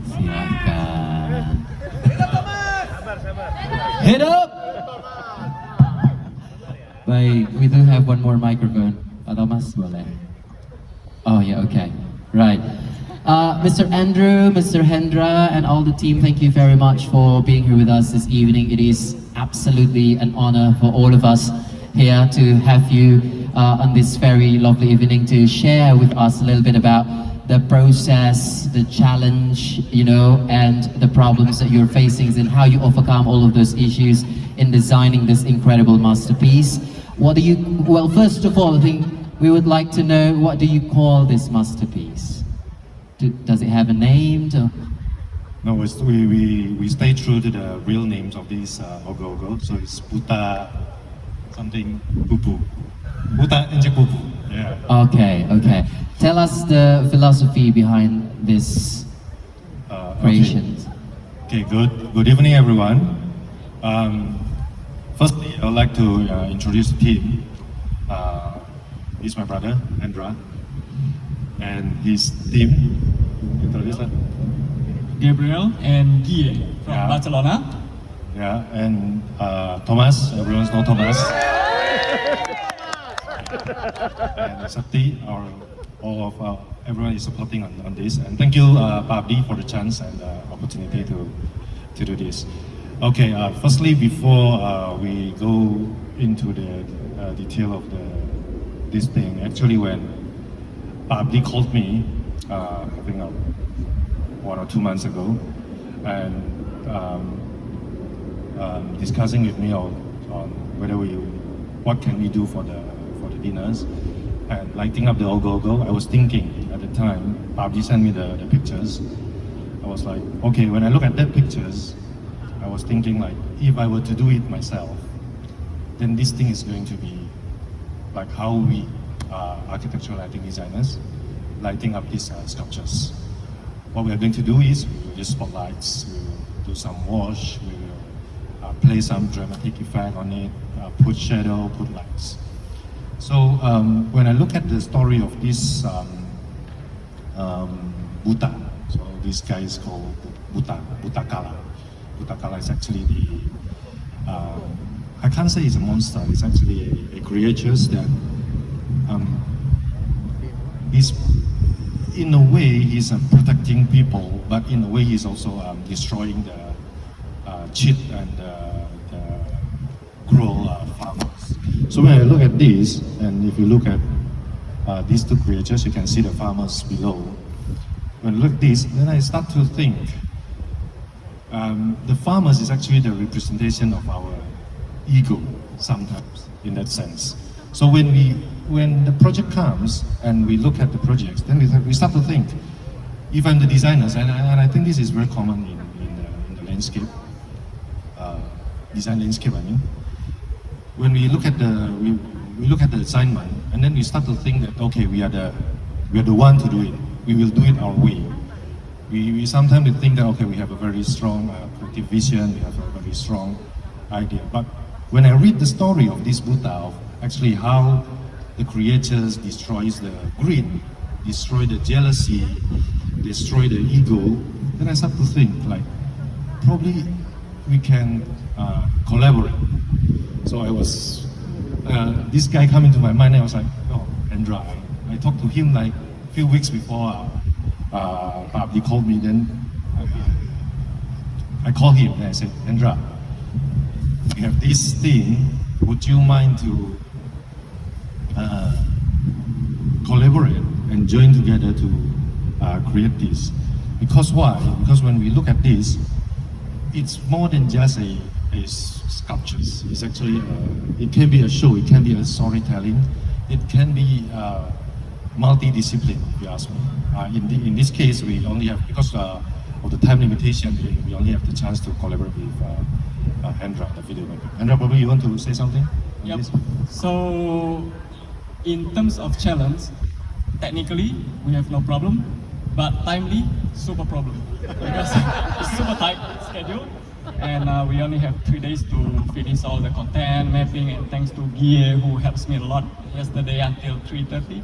Silakan. Head up. Baik, we do have one more microphone. Pak Thomas, boleh. Oh yeah, okay. Right. Mr. Andrew, Mr. Hendra, and all the team, thank you very much for being here with us this evening. It is absolutely an honor for all of us here to have you on this very lovely evening to share with us a little bit about the process, the challenge, and the problems that you're facing and how you overcome all of those issues in designing this incredible masterpiece. Well, first of all, I think we would like to know, what do you call this masterpiece? Does it have a name? No, we stay true to the real names of these Ogoh Ogoh. So it's Buta something Bubu. Buta Enjek Bubu. Yeah. Okay. Tell us the philosophy behind this creation. Okay, good evening, everyone. Firstly, I would like to introduce the team. He's my brother, Andra, and his team. Introduce that. Gabriel and Guy from Barcelona. Yeah, and Thomas, everyone knows Thomas. And Sakti, everyone is supporting on this. And thank you, Babdi, for the chance and opportunity to do this. Okay, firstly, before we go into the detail of this thing, actually when Babdi called me, I think 1 or 2 months ago, and discussing with me on what can we do for the dinners and lighting up the Ogoh Ogoh. I was thinking at the time, Babdi sent me the pictures. I was like, okay, when I look at that pictures, I was thinking like, if I were to do it myself, then this thing is going to be like how we architectural lighting designers lighting up these sculptures. What we are going to do is we will use spotlights, we will do some wash, we will play some dramatic effect on it, put shadow, put lights. So when I look at the story of this Buta, so this guy is called Butakala. Butakala is actually I can't say it's a monster, it's actually a creature that he's, in a way, he's protecting people, but in a way he's also destroying the cheat and the cruel farmers. So when I look at this, and if you look at these two creatures, you can see the farmers below. When I look at this, then I start to think, the farmers is actually the representation of our ego sometimes, in that sense. So when the project comes and we look at the projects, then we start to think, if I'm the designers, and I think this is very common in the landscape, design landscape, I mean, when we look at the assignment, and then we start to think that, okay, we are the one to do it. We will do it our way. We sometimes think that, okay, we have a very strong creative vision, we have a very strong idea. But when I read the story of this Buddha, of actually how the creators destroys the greed, destroy the jealousy, destroy the ego, then I start to think like, probably we can collaborate. So I was, this guy came into my mind and I was like, oh, Andra. I talked to him like a few weeks before he called me, then I called him and I said, Andra, we have this thing, would you mind to collaborate and join together to create this? Because why? Because when we look at this, it's more than just a sculptures. It's actually, it can be a show, it can be a storytelling, it can be multidiscipline, if you ask me. In this case, we only have, because of the time limitation, we only have the chance to collaborate with Hendra, the video maker. Hendra, probably you want to say something on Yep. this? So, in terms of challenge, technically we have no problem, but timely, super problem. Because it's super tight schedule, and we only have 3 days to finish all the content, mapping, and thanks to Guy, who helps me a lot yesterday until 3:30.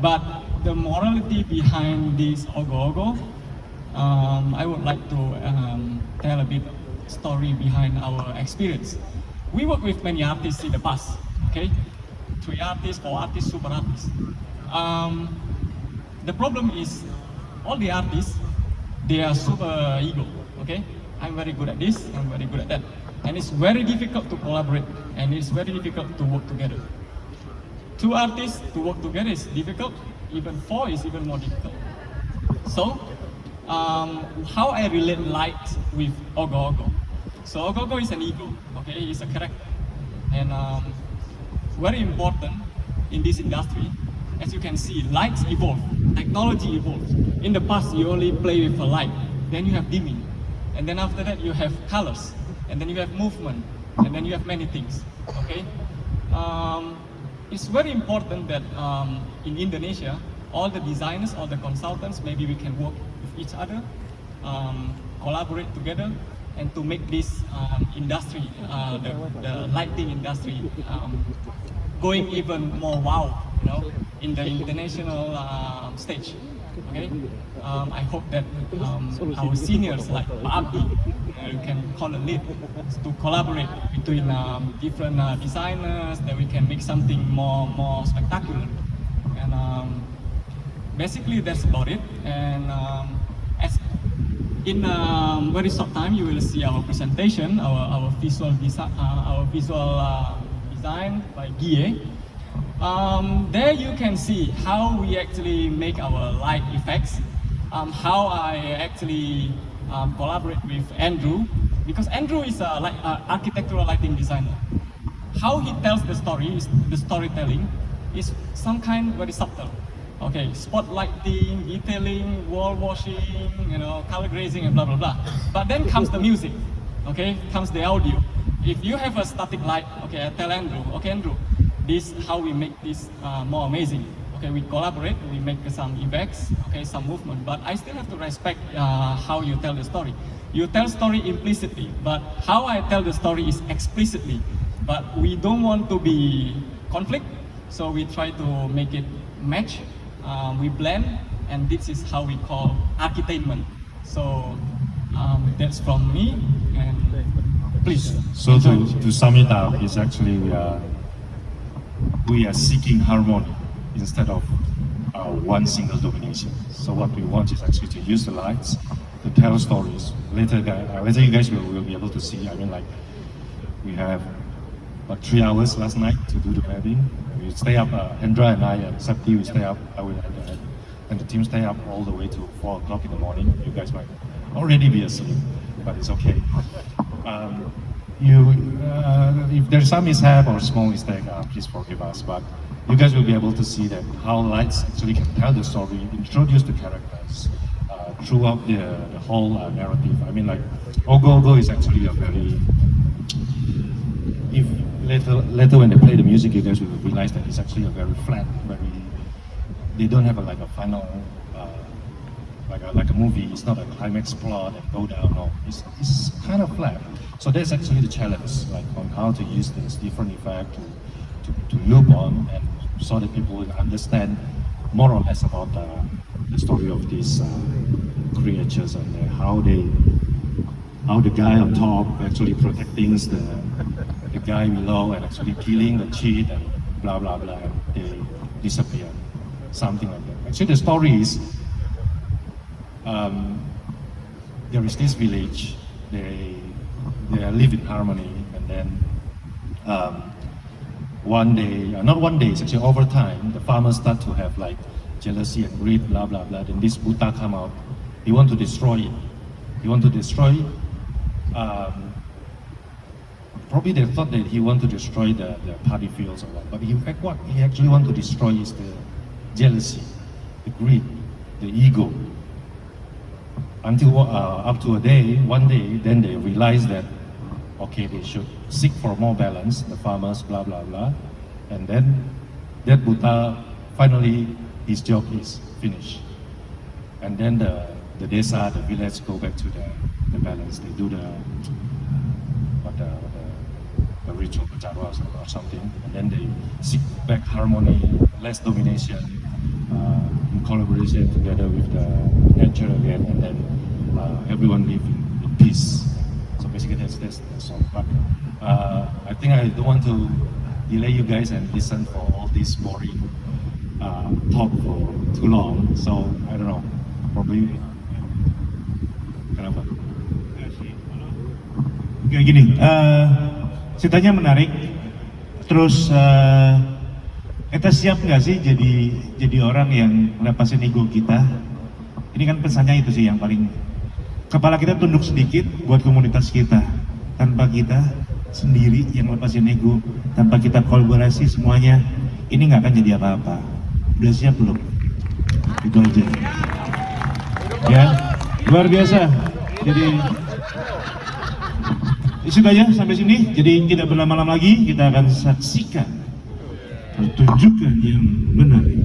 But the morality behind this Ogoh Ogoh I would like to tell a bit story behind our experience. We worked with many artists in the past, okay? 3 artists, 4 artists, super artists. The problem is all the artists, they are super ego, okay? I'm very good at this, I'm very good at that. And it's very difficult to collaborate, and it's very difficult to work together. 2 artists to work together is difficult, even 4 is even more difficult. So, how I relate light with Ogoh Ogoh. So Ogoh Ogoh is an ego, okay? It's a character. And very important in this industry, as you can see, lights evolve, technology evolves. In the past, you only play with a light, then you have dimming, and then after that you have colors, and then you have movement, and then you have many things, okay? It's very important that in Indonesia, all the designers, all the consultants, maybe we can work with each other, collaborate together, and to make this industry, the lighting industry, going even more wow, you know, in the international stage. Okay, I hope that our seniors like Pak Abdi, you can call a lead to collaborate between different designers, that we can make something more spectacular. And basically that's about it. And as in very short time, you will see our presentation, our visual design by Guy. There you can see how we actually make our light effects, how I actually collaborate with Andrew, because Andrew is a architectural lighting designer. How he tells the story, is the storytelling, is some kind very subtle. Okay, spotlighting, detailing, wall washing, you know, color grazing, and blah blah blah. But then comes the music. Okay, comes the audio. If you have a static light, okay, I tell Andrew, okay, Andrew, this how we make this more amazing. Okay, we collaborate, we make some effects, okay, some movement, but I still have to respect how you tell the story. You tell story implicitly, but how I tell the story is explicitly. But we don't want to be conflict, so we try to make it match. We blend, and this is how we call architainment. So that's from me, and please. So to sum it up, is actually we are seeking harmony instead of one single domination. So what we want is actually to use the lights to tell stories. Later you guys will be able to see. I mean, like, we have about 3 hours last night to do the wedding. We stay up, Hendra and I and Septi, we stay up, and the team stay up all the way to 4 o'clock in the morning. You guys might already be asleep, but it's okay. If there's some mishap or small mistake, please forgive us, but you guys will be able to see that how lights actually can tell the story, introduce the characters throughout the whole narrative. I mean, like, Ogoh Ogoh is actually a very, if later when they play the music, you guys will realize that it's actually a very flat, they don't have like a final, like a movie. It's not a climax plot and go down. No, it's kind of flat. So that's actually the challenge, like on how to use this different effect to loop on, and so that people will understand more or less about the story of these creatures and how the guy on top actually protecting the guy below and actually killing the cheat and blah blah blah, and they disappear, something like that. Actually, the story is there is this village. They live in harmony, and then one day, not one day, it's actually over time, the farmers start to have like jealousy and greed, blah blah blah. Then this Buddha come out. He want to destroy it. He want to destroy. Probably they thought that he want to destroy the paddy fields or what, but in fact what he actually want to destroy is the jealousy, the greed, the ego. Until up to one day, then they realize that, okay, they should seek for more balance, the farmers, blah, blah, blah. And then that Buddha, finally, his job is finished. And then the desa, the village, go back to the balance. They do the ritual or something. And then they seek back harmony, less domination, in collaboration together with the nature again. And then everyone live in peace. So basically that's all. But I think I don't want to delay you guys and listen for all this boring talk for too long. So I don't know, probably kenapa? Kayak gini, ceritanya menarik. Terus kita siap nggak sih jadi orang yang lepasin ego kita? Ini kan pesannya itu sih yang paling, kepala kita tunduk sedikit buat komunitas kita. Tanpa kita sendiri yang lepasin ego, tanpa kita kolaborasi semuanya, ini nggak akan jadi apa-apa. Udah siap belum? Itu aja. Ya, luar biasa. Jadi sudah aja sampai sini. Jadi tidak berlama-lama lagi, kita akan saksikan pertunjukan yang menarik.